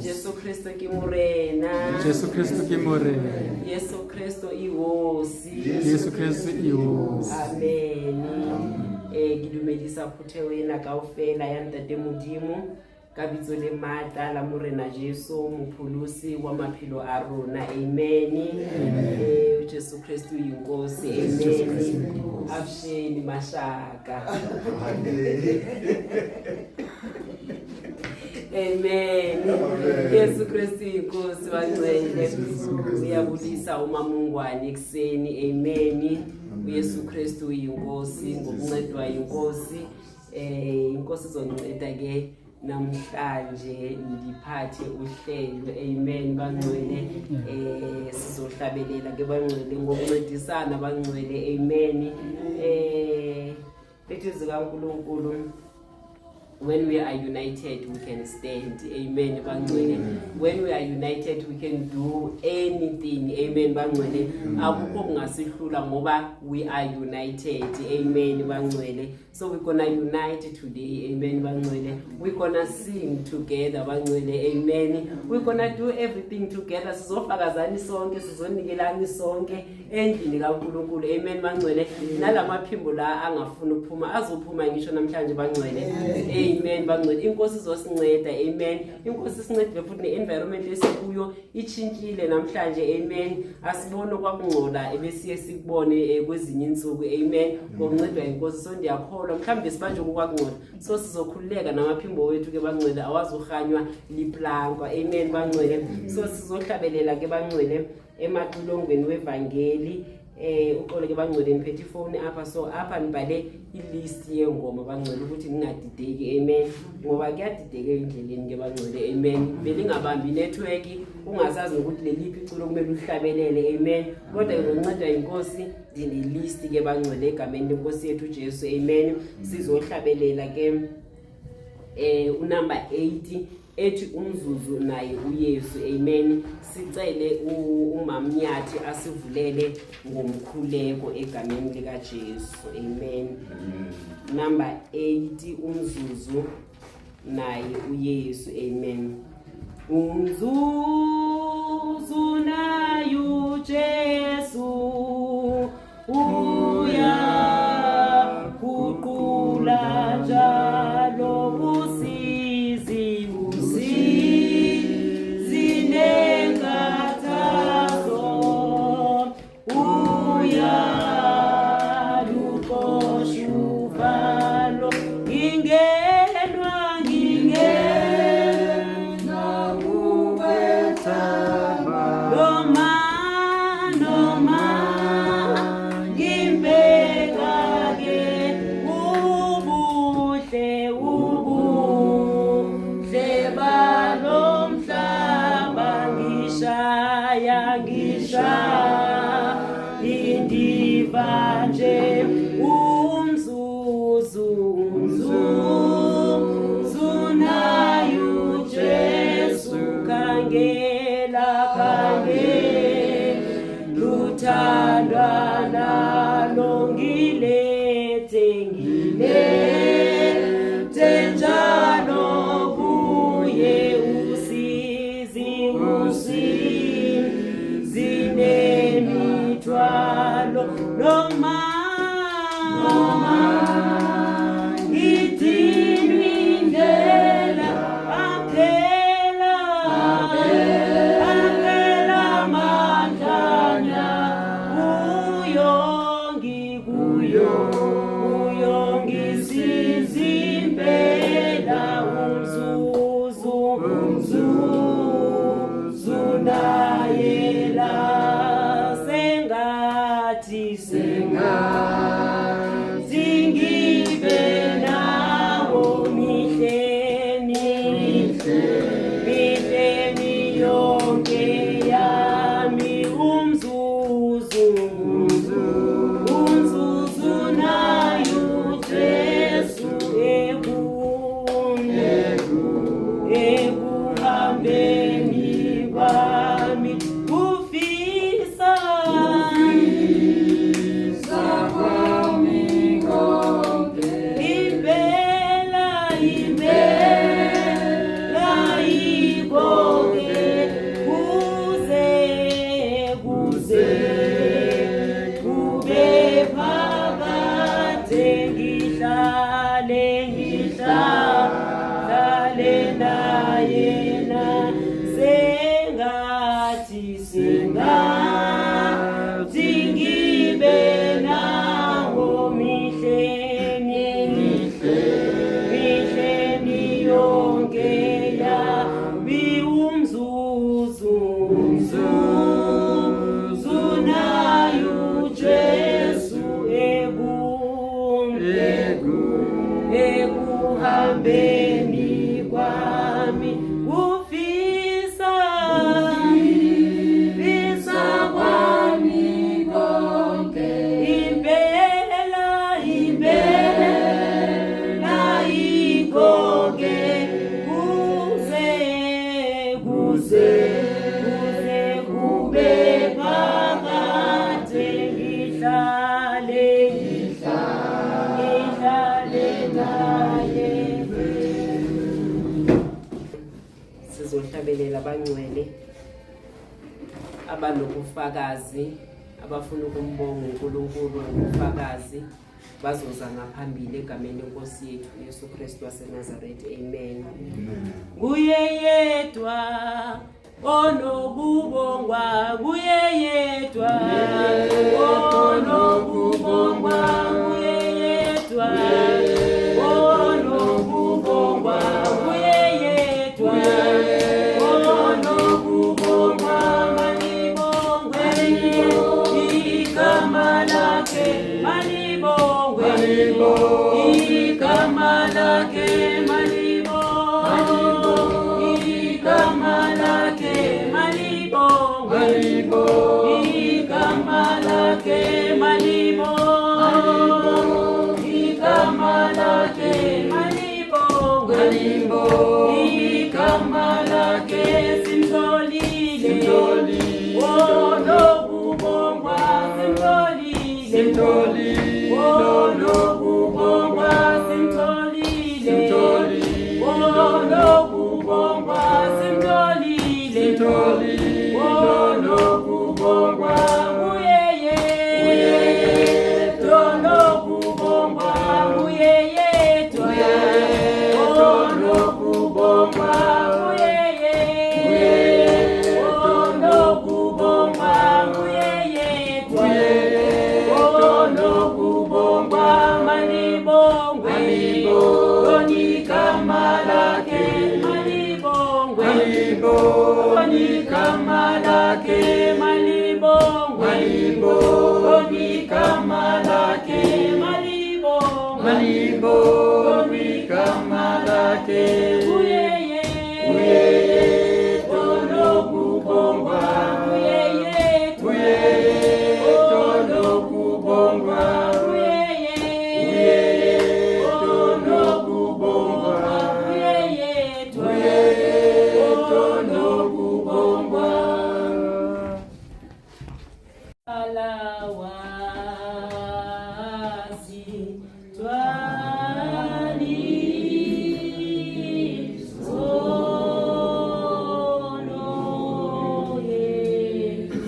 Jesu Kristo ki morena. Jesu Kristo ki morena. Jesu Kristo ihosi. Jesu Kristo ihosi. Amen. Ke dumedisa phuthe wena kaofela ya ntate Modimo ka bitso le matla la morena Jesu mopholosi wa maphelo a rona. Amen. Jesu Kristo inkosi. Amen. Afsheni mashaka. Amen. Jesu Kristu inkosi wangcwele. Uyabulisa uMamungwane ekseni. Amen. Jesu Kristu inkosi ngokuncedwa inkosi. Inkosi izonceda ke namhlanje ndiphathe uhlelo. Amen. Bangcwele sizohlabelela ke bangcwele ngokuncedisana bangcwele. Amen. Lethu kaNkulunkulu. When we are united, we can stand. Amen. Bangcwele. When we are united, we can do anything. Amen. Bangcwele. Akukho kungasihlula ngoba we are united. Amen. Bangcwele. So we're gonna unite today. Amen. Bangcwele. We're gonna sing together. Bangcwele. Amen. We're gonna do everything together. Sizofakazani sonke, sizonikelani sonke endlini kaNkulunkulu. Amen. Bangcwele. Nalamaphimbo la angafuna ukuphuma azophuma ngisho namhlanje bangcwele. Amen. Bangcwele. Inkosi izosinceda. Amen. Inkosi isincedile futhi ne-environment esikuyo itshintshile namhlanje. Amen. Asibone kwakungcola ebesiye sikubone kwezinye insuku. Amen. Ngokuncedwa inkosi so ndiyakholwa mhlawumbe sibanje kwakungcola so sizokhululeka namaphimbo wethu ke bangcwele awazohanywa liplankwa. Amen. Bangcwele. So sizohlabelela ke bangcwele emaxilongweni wevangeli. Uqole ke bangcwele ngiphethe ifone apha so apha nibhale ilist yengoma bangcwele ukuthi ningadideki. Amen. Ngoba kuyadideka endleleni ke bangcwele. Amen. Belingabambi network ungasazi ukuthi leliphi iculo kumele uhlabelele. Amen. Kodwa ngizoncedwa inkosi ndine list ke bangcwele egameni lenkosi yethu Jesu. Amen. Sizohlabelela ke unumber 8 ethi umzuzu naye uYesu. Amen. Sicele uMamnyathi asivulele ngomkhuleko egameni lika Jesu. Amen. Number 8 umzuzu naye uYesu. Amen. Umzuzu naye uJesu uya kuqula njalo usizi zinengathazo uya lukoshuvalo ngingenwa ukwethaba noma ngimbeka-ke ubuhle balo mhlaba ngishaya indiva nje umzuzu naye uJesu khangela luthandwa nalo ngilete njalo kuye usizi zinemithwalo noma ngidinwa indlela Ekuhambeni kwami ufisa kwami konke impela ikonke kuze kube phakade ngihlale naye. Sizohlabelela abangcwele abanobufakazi abafuna ukumbonga uNkulunkulu ngobufakazi bazoza ngaphambili egameni lenkosi yethu Yesu Kristu waseNazaretha. Amen. Kuye yedwa onokubongwa, kuye yedwa onokubongwa, kuye yedwa onokubongwa, kuye yedwa onokubongwa. Malibongwe igama lakhe, malibongwe igama lakhe, malibongwe igama lakhe, malibongwe igama lakhe, malibongwe igama lakhe, malibongwe igama lakhe. Simtholile onokubongwa, simtholile onokubongwa, simtholile onokubongwa, simtholile onokubongwa. Kuye yedwa onokubongwa, kuye yedwa onokubongwa, kuye yedwa onokubongwa, kuye yedwa onokubongwa. Malibongwe igama lakhe, malibongwe igama lakhe, malibongwe igama lakhe, malibongwe igama lakhe. Kuye yedwa onokubongwa, kuye yedwa onokubongwa, kuye yedwa onokubongwa, kuye yedwa onokubongwa. Alawazi twali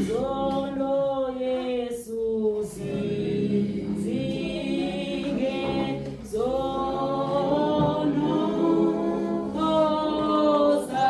zono Yesu zinge zono kosa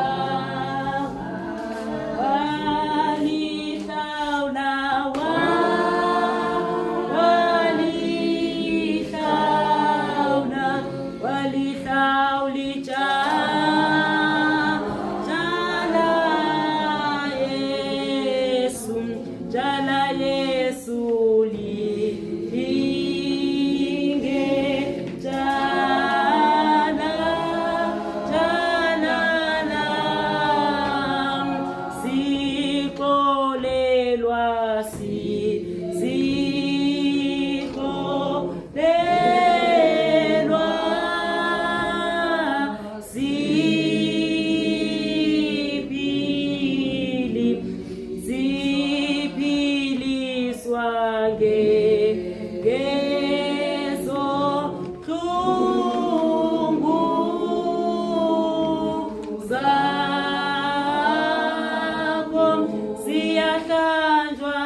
zakho siyahlanjwa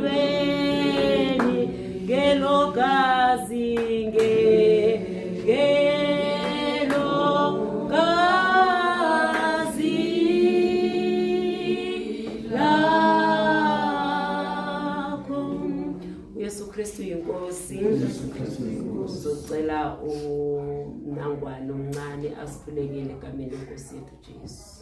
ezondweni ngelogazi lakho. uYesu Kristu inkosi. Uzocela uNangwane omncane asikhulekele egameni lenkosi yethu Jesu.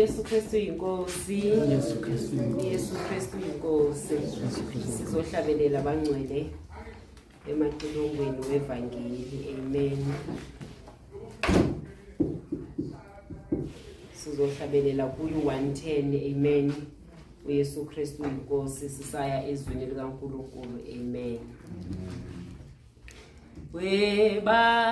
uYesu Kristu inkosi. uYesu Kristu inkosi. Sizohlabelela abangcwele emaxilongweni wevangeli. Amen. Sizohlabelela kuyo 110. Amen. uYesu Kristu inkosi. Sisaya ezwini likaNkulunkulu. Amen. Webathandwa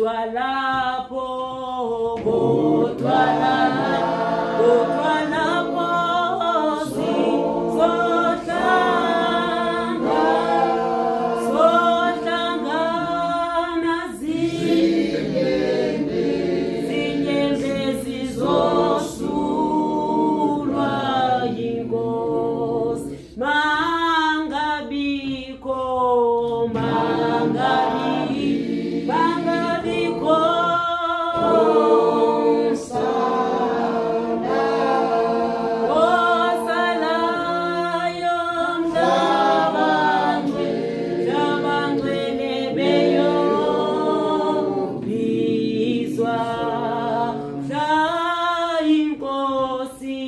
kodwa lapho sohlangana zinyembezi zosulwa yinkosi. Mangabikho osalayo mhlabangcwele beyobizwa. Mhla inkosi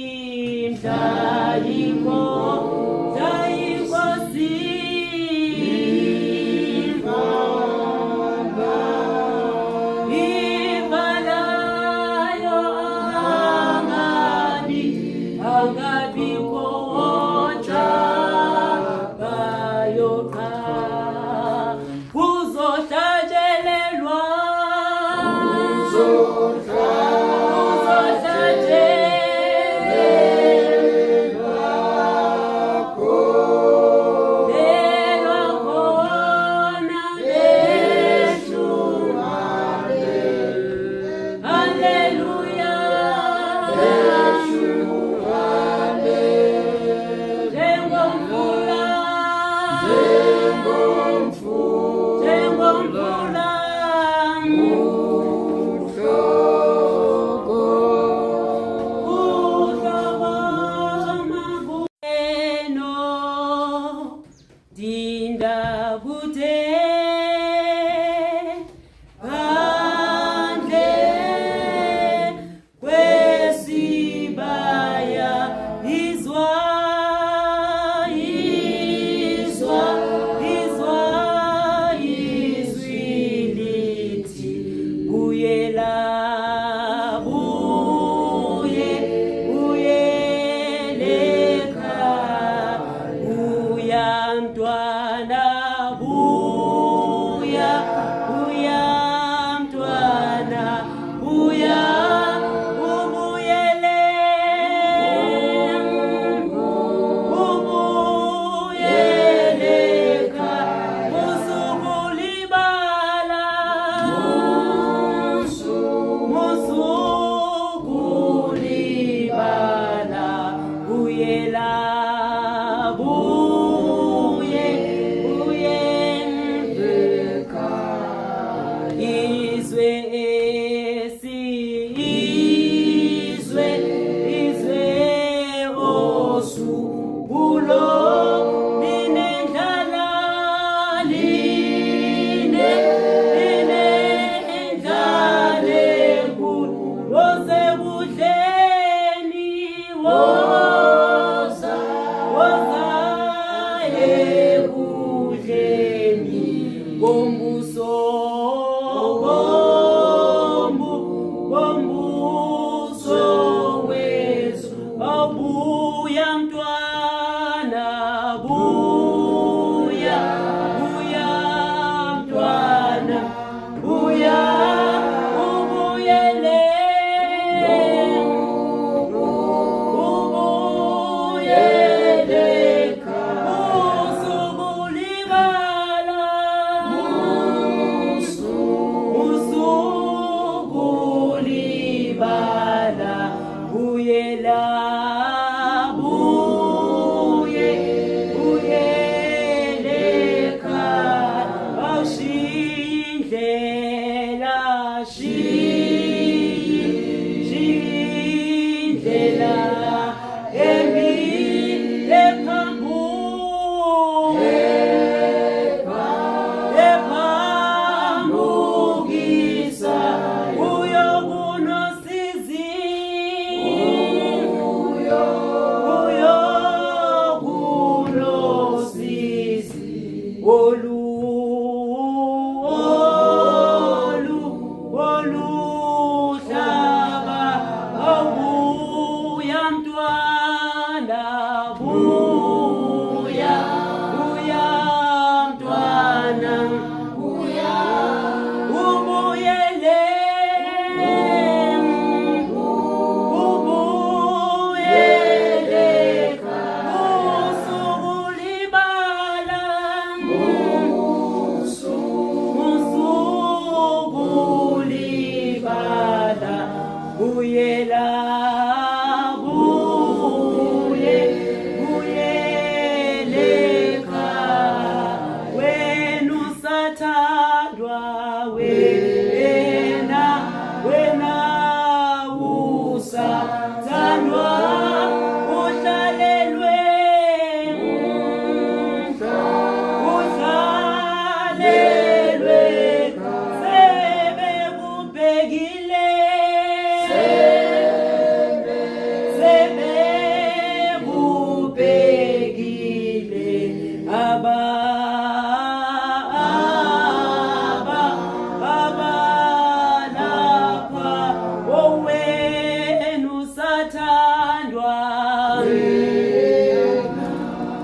angabikho ojabayoqa, kuzohlatshelelwa khona haleluya. Dinda bute phandle kwesibaya izwa izwi lithi buyela mntwana buya mntwana buya ubuyele ekhaya. Usuku libala buyela izwe osukulo linendlala enkulu osekudleni woza ekudleni kombuso wethu. Abuya mntwana buya mntwana buya ubuyele usuku libala buyela ekhaya. Awushindlela shindlela embi ephambukisa olu usathandwa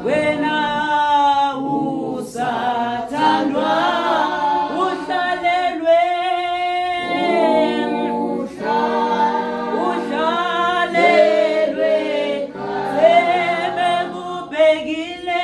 wena usathandwa uhlalelwe sebekubhekile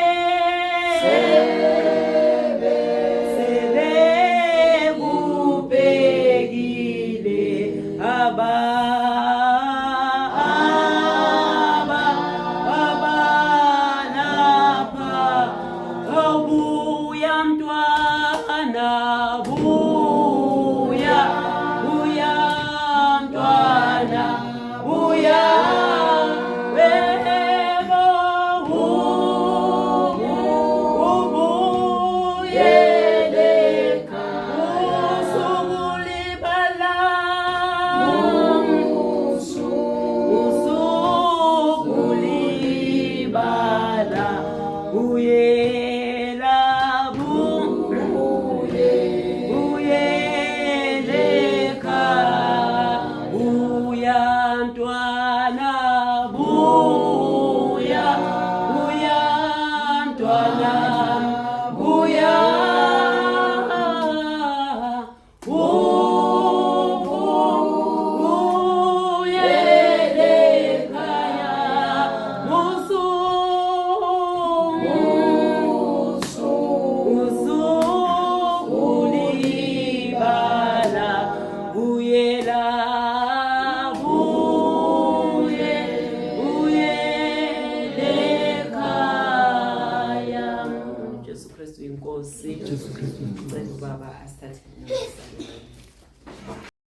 Jesu Kristu. Baba asithathe